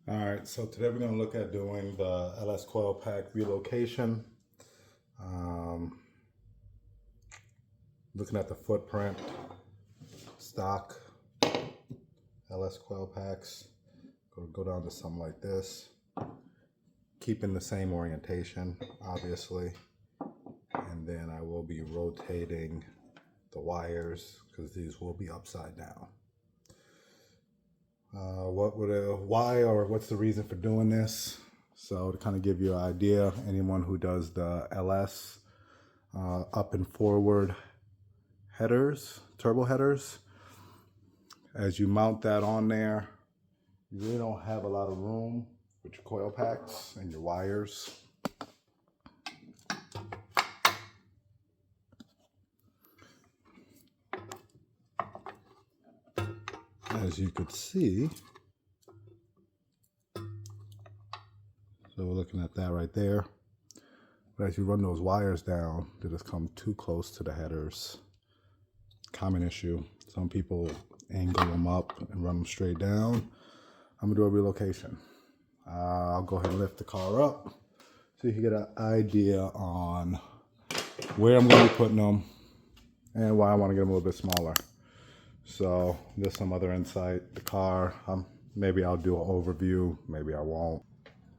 All right, so today we're going to look at doing the LS Coil Pack Relocation. Looking at the footprint, stock LS Coil Packs. Go down to something like this. Keeping the same orientation, obviously. And then I will be rotating the wires because these will be upside down. Why or what's the reason for doing this? So to kind of give you an idea, anyone who does the LS up and forward headers, turbo headers, as you mount that on there, you really don't have a lot of room with your coil packs and your wires. As you could see, so we're looking at that right there. But as you run those wires down, they just come too close to the headers. Common issue. Some people angle them up and run them straight down. I'm gonna do a relocation. I'll go ahead and lift the car up so you can get an idea on where I'm gonna be putting them and why I wanna get them a little bit smaller. So there's some other insight. The car, maybe I'll do an overview, maybe I won't.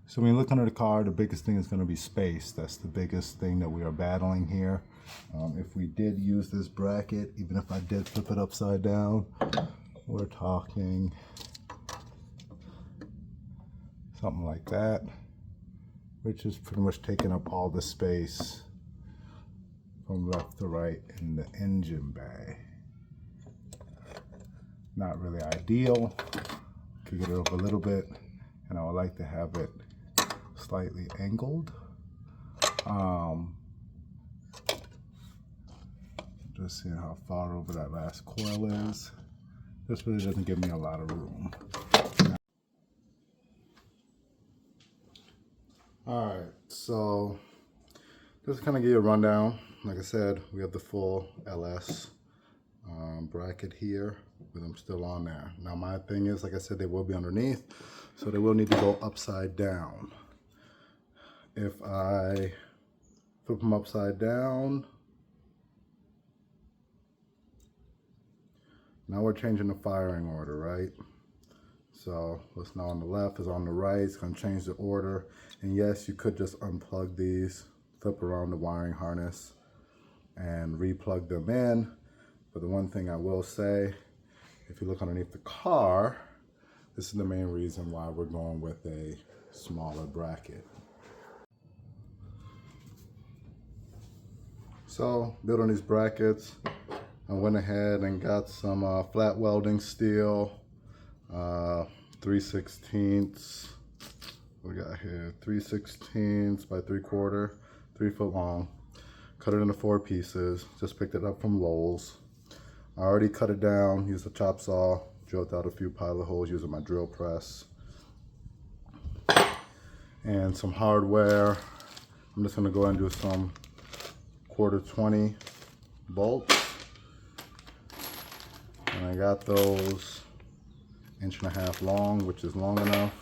So when you look under the car, the biggest thing is going to be space. That's the biggest thing that we are battling here. If we did use this bracket, even if I did flip it upside down, we're talking something like that, which is pretty much taking up all the space from left to right in the engine bay. Not really ideal. Could get it up a little bit, and I would like to have it slightly angled. Just seeing how far over that last coil is. This really doesn't give me a lot of room. All right, so just kind of give you a rundown. Like I said, we have the full LS bracket here with them still on there. Now my thing is, like I said, they will be underneath, so they will need to go upside down. If I flip them upside down, now we're changing the firing order, right? So what's now on the left is on the right. It's going to change the order. And yes, you could just unplug these, flip around the wiring harness, and replug them in. But the one thing I will say, if you look underneath the car, this is the main reason why we're going with a smaller bracket. So building these brackets, I went ahead and got some flat welding steel, 3/16. What we got here? 3/16 by 3/4, 3 foot long. Cut it into 4 pieces. Just picked it up from Lowe's. I already cut it down, used a chop saw, drilled out a few pilot holes using my drill press. And some hardware. I'm just gonna go ahead and do some 1/4-20 bolts. And I got those 1.5 inches long, which is long enough.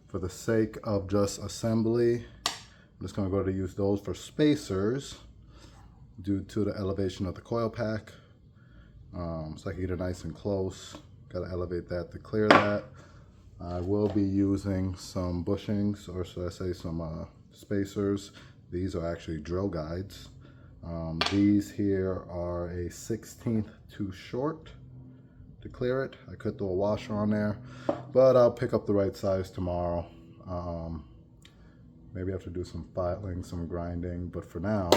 For the sake of just assembly, I'm just gonna go ahead and use those for spacers due to the elevation of the coil pack. So I can get it nice and close. Gotta elevate that to clear that. I will be using some bushings, or should I say some spacers. These are actually drill guides. These here are a 1/16 too short to clear it. I could throw a washer on there, but I'll pick up the right size tomorrow. Maybe I have to do some filing, some grinding, but for now,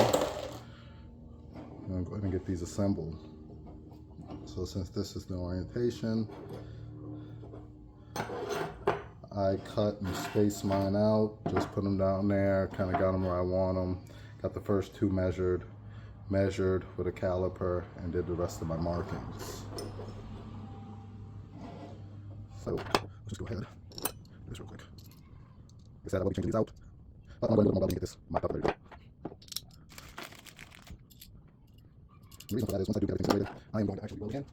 I'm gonna go ahead and get these assembled. So since this is the orientation, I cut and spaced mine out, just put them down there, kind of got them where I want them. Got the first 2 measured with a caliper, and did the rest of my markings. So let's just go ahead, do this real quick. Like I said, I will be changing these out. But I'm going to do more welding to get this mocked up and ready to go. The reason for that is once I do get everything separated, I am going to actually weld again.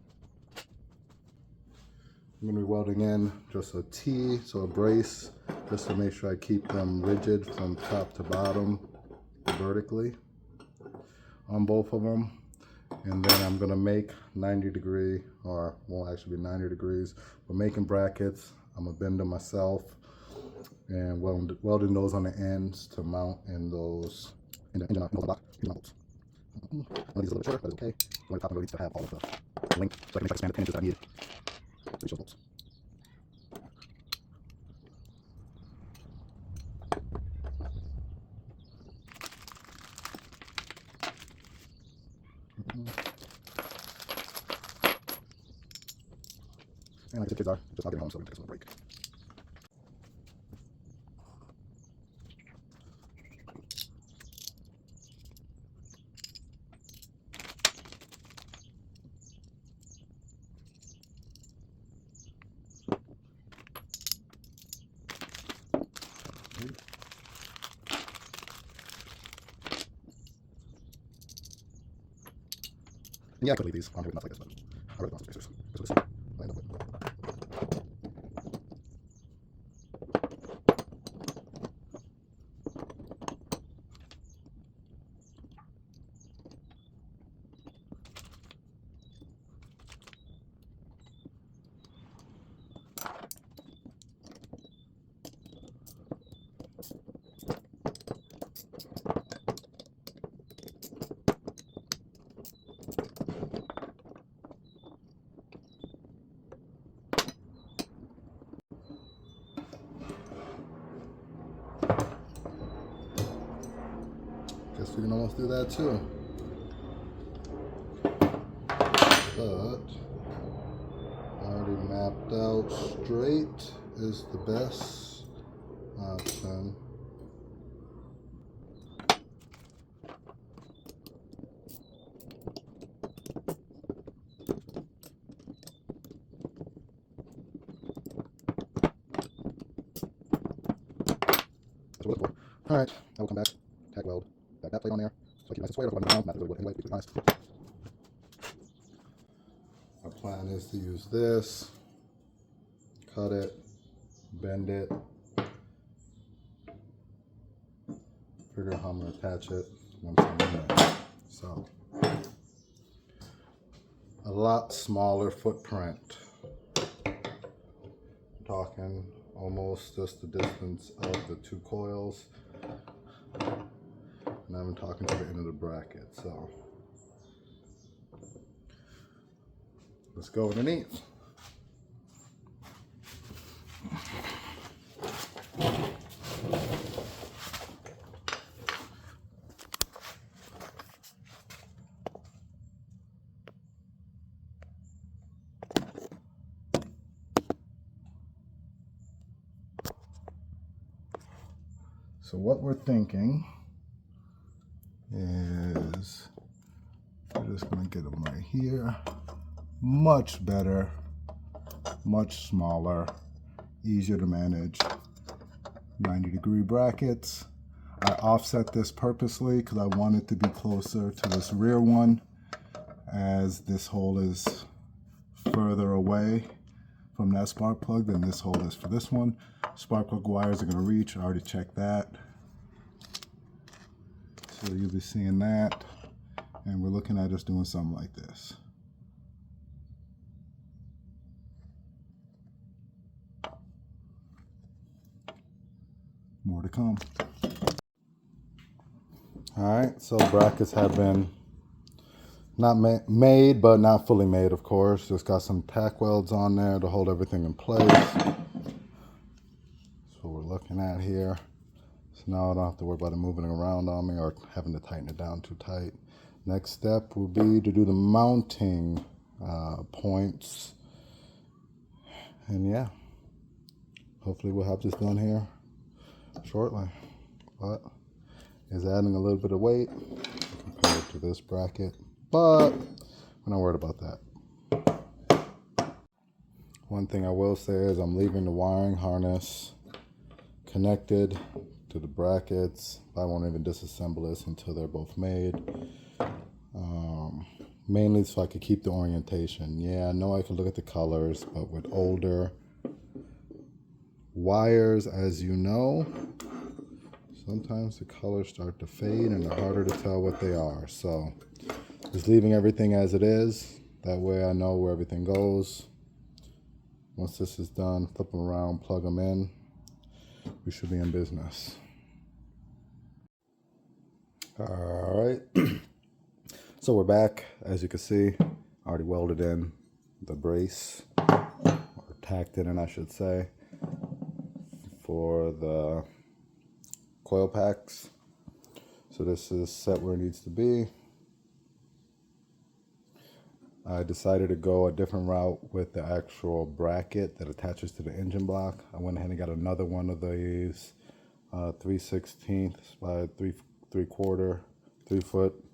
I'm going to be welding in just a T, so a brace, just to make sure I keep them rigid from top to bottom vertically on both of them. And then I'm going to make 90-degree, or won't actually be 90 degrees. We're making brackets. I'm going to bend them myself and welding those on the ends to mount in those in the bolts. One of these is a little bit shorter, but it's okay. One of the top needs to have all of the length, so I can make like expand the 10 inches that I need. Reach those bolts. And like the kids are, just not getting home, so we're going to take a little break. And yeah, I could leave these on here with nothing like this, but I really don't want some spacers. This is what I end up with. Guess we can almost do that too. But already mapped out straight is the best option. That's what we're looking for. Alright, I will come back, tack weld, back that plate on there. So I keep nice and square, I'm not wood anyway, nice. Our plan is to use this, cut it, bend it, figure out how I'm going to attach it once I'm in there. So, a lot smaller footprint. I'm talking almost just the distance of the two coils. And I'm talking to the end of the bracket, so let's go underneath. So what we're thinking is we're just going to get them right here. Much better, much smaller, easier to manage. 90-degree brackets. I offset this purposely because I want it to be closer to this rear one, as this hole is further away from that spark plug than this hole is for this one. Spark plug wires are going to reach. I already checked that. So you'll be seeing that. And we're looking at just doing something like this. More to come. Alright, so brackets have been not made, but not fully made, of course. Just got some tack welds on there to hold everything in place. That's what we're looking at here. So now I don't have to worry about it moving around on me or having to tighten it down too tight. Next step will be to do the mounting points. And yeah, hopefully we'll have this done here shortly. But it's adding a little bit of weight compared to this bracket. But we're not worried about that. One thing I will say is I'm leaving the wiring harness connected to the brackets. I won't even disassemble this until they're both made. mainly so I could keep the orientation. Yeah, I know I could look at the colors, but with older wires, as you know, sometimes the colors start to fade and they're harder to tell what they are. So just leaving everything as it is. That way I know where everything goes. Once this is done, flip them around, plug them in. We should be in business. All right. So we're back. As you can see, I already welded in the brace, or tacked it in, I should say, for the coil packs. So this is set where it needs to be. I decided to go a different route with the actual bracket that attaches to the engine block. I went ahead and got another one of these 3/16 by 3/4, 3-foot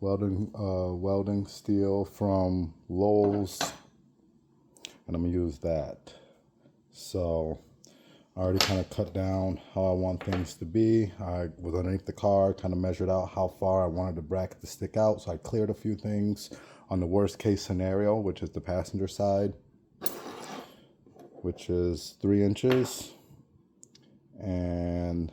welding steel from Lowe's, and I'm gonna use that. So I already kind of cut down how I want things to be. I was underneath the car, kind of measured out how far I wanted the bracket to stick out. So I cleared a few things on the worst case scenario, which is the passenger side, which is 3 inches. And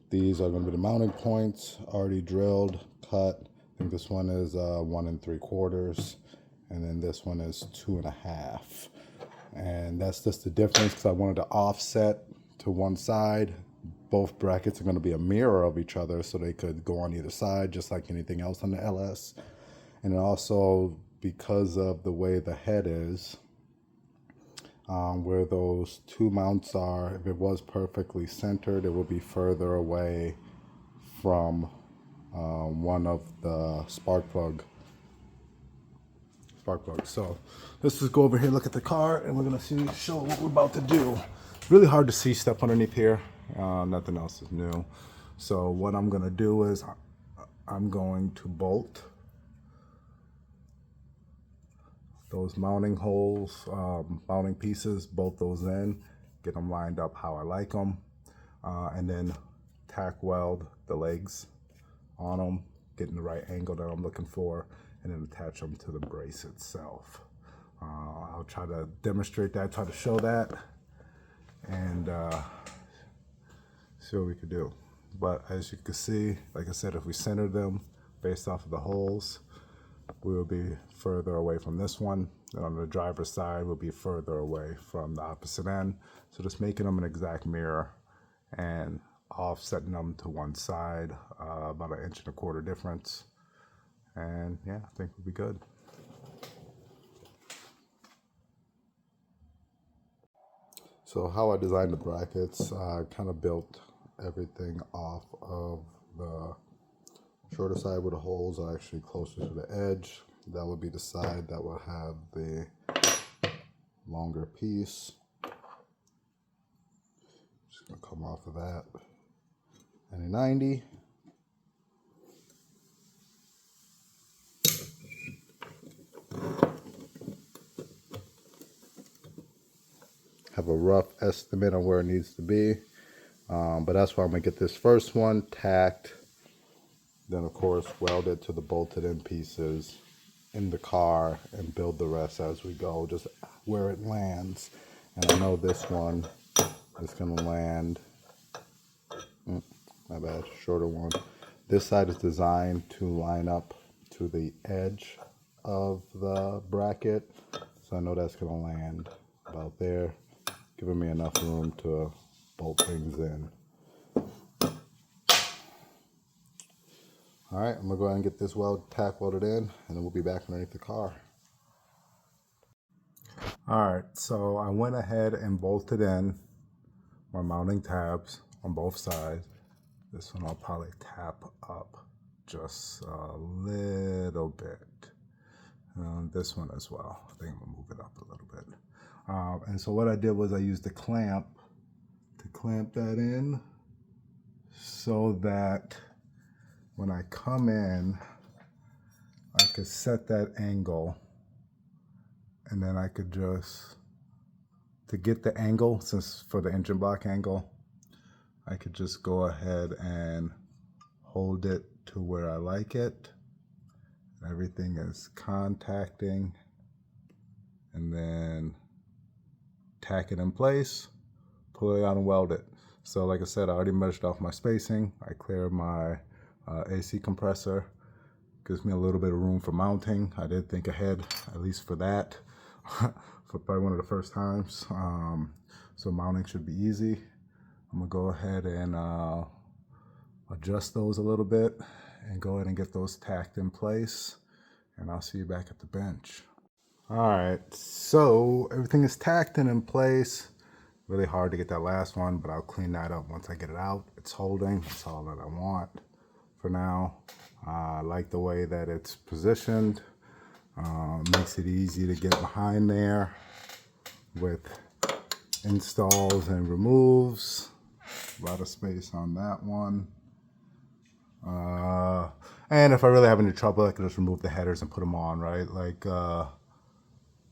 these are going to be the mounting points, already drilled, cut. I think this one is 1 3/4, and then this one is 2.5. And that's just the difference because I wanted to offset to one side. Both brackets are going to be a mirror of each other, so they could go on either side, just like anything else on the LS. And also, because of the way the head is, where those 2 mounts are, if it was perfectly centered, it would be further away from one of the spark plugs. So let's just go over here, look at the car, and we're gonna show what we're about to do. Really hard to see stuff underneath here. Nothing else is new. So what I'm gonna do is I'm going to bolt those mounting holes, mounting pieces, bolt those in, get them lined up how I like them, and then tack weld the legs on them, getting the right angle that I'm looking for, and then attach them to the brace itself. I'll try to demonstrate that, try to show that, and see what we could do. But as you can see, like I said, if we center them based off of the holes, we will be further away from this one. And on the driver's side, we'll be further away from the opposite end. So just making them an exact mirror and offsetting them to one side, about 1.25 inch difference. And yeah, I think we'll be good. So how I designed the brackets, I kind of built everything off of the shorter side where the holes are actually closer to the edge. That would be the side that will have the longer piece. Just gonna come off of that. And a 90. Have a rough estimate on where it needs to be, but that's why I'm gonna get this first one tacked, then of course weld it to the bolted in pieces in the car and build the rest as we go, just where it lands. And I know this one is gonna land, my bad, shorter one. This side is designed to line up to the edge of the bracket, so I know that's gonna land about there, giving me enough room to bolt things in. All right, I'm gonna go ahead and get this tack welded in, and then we'll be back underneath the car. All right, so I went ahead and bolted in my mounting tabs on both sides. This one I'll probably tap up just a little bit. This one as well. I think I'm gonna move it up a little bit. And so what I did was I used the clamp to clamp that in so that when I come in, I could set that angle, and then I could just, to get the angle, since for the engine block angle, I could just go ahead and hold it to where I like it, Everything is contacting, and then tack it in place, pull it out and weld it. So like I said, I already measured off my spacing. I cleared my AC compressor. Gives me a little bit of room for mounting. I did think ahead, at least for that, for probably one of the first times. So mounting should be easy. I'm gonna go ahead and adjust those a little bit and go ahead and get those tacked in place. And I'll see you back at the bench. All right, so everything is tacked and in place. Really hard to get that last one, but I'll clean that up once I get it out. It's holding, that's all that I want for now. I like the way that it's positioned. Makes it easy to get behind there with installs and removes. A lot of space on that one. And if I really have any trouble, I can just remove the headers and put them on, right? Like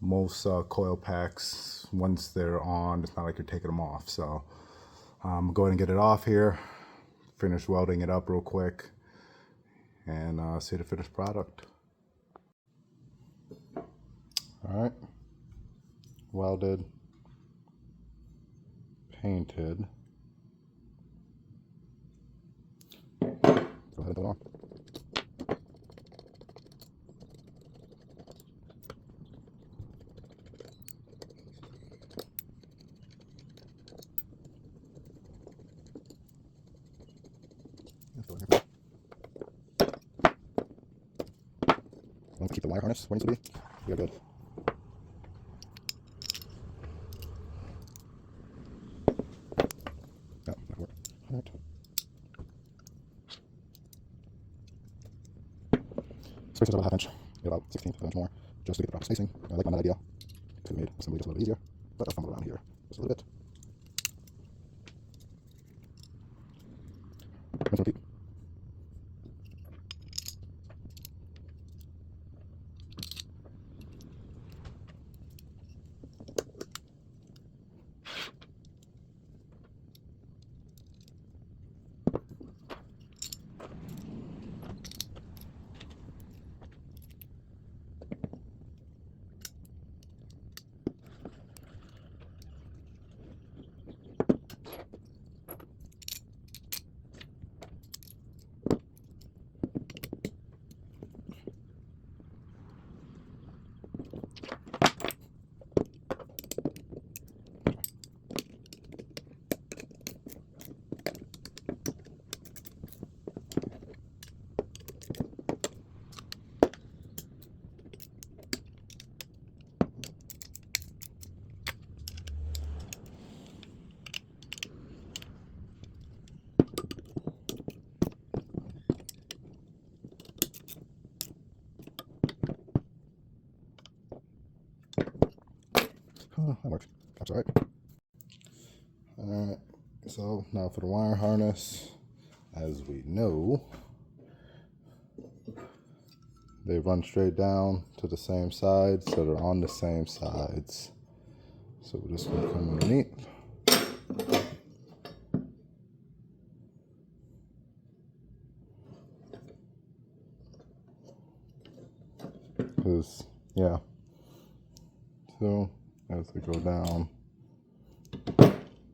most coil packs, once they're on, it's not like you're taking them off. So I'm going to get it off here, finish welding it up real quick, and see the finished product. All right, welded, painted. Go ahead and put it on. Want to keep the wire harness where it needs to be? You're good. Oh, that worked. All right. Space is about a 1/2 inch. Get about 1/16 of an inch more, just to get the proper spacing. I like that idea. Could have made assembly just a little bit easier, but I'll fumble around here just a little bit. Rinse and repeat. Oh, that works. That's all right. All right, so now for the wire harness. As we know, they run straight down to the same sides, so they're on the same sides. So we're just going to come underneath. Because, yeah. So as we go down,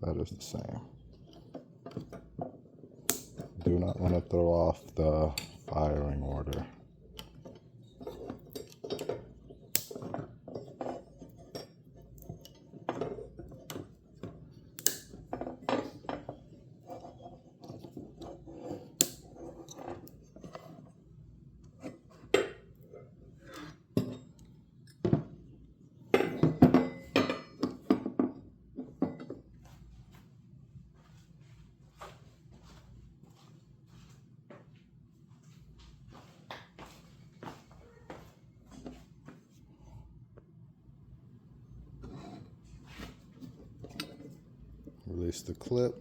that is the same. Do not want to throw off the firing order. Release the clip.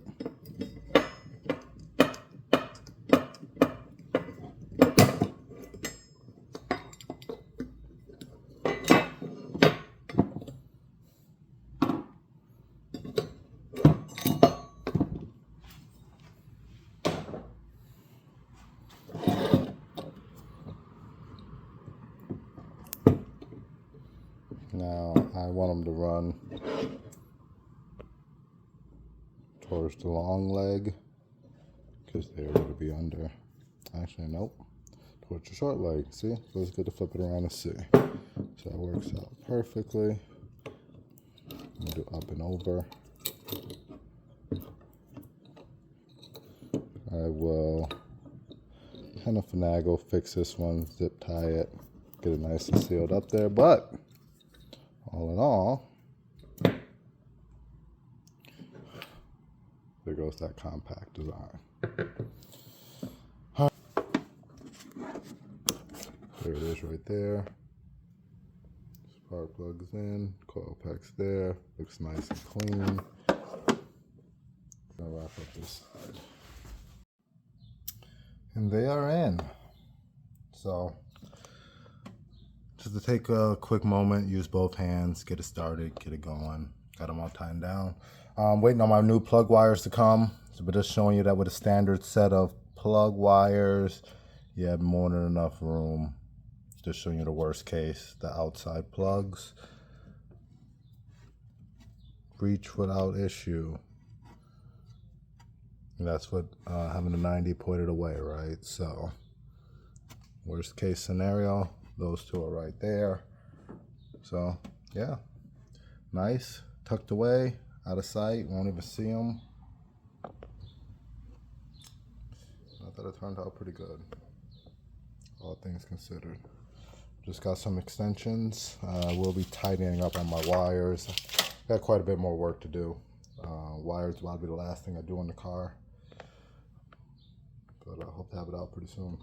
them to run towards the long leg, because they're going to be under. Actually, nope. Towards the short leg. See? So it's good to flip it around and see. So that works out perfectly. I'm going to do up and over. I will kind of finagle, fix this one, zip tie it, get it nice and sealed up there. But all in all, there goes that compact design. There it is right there. Spark plugs in, coil packs there, looks nice and clean. Gonna wrap up this side. And they are in. So, just to take a quick moment, use both hands, get it started, get it going. Got them all tightened down. Waiting on my new plug wires to come. So we're just showing you that with a standard set of plug wires, you have more than enough room. Just showing you the worst case, the outside plugs. Reach without issue. And that's what having the 90 pointed away, right? So, worst case scenario, those two are right there. So, yeah, nice, tucked away, out of sight, won't even see them. I thought it turned out pretty good, all things considered. Just got some extensions. We'll be tightening up on my wires. Got quite a bit more work to do. Wires will be the last thing I do in the car. But I hope to have it out pretty soon.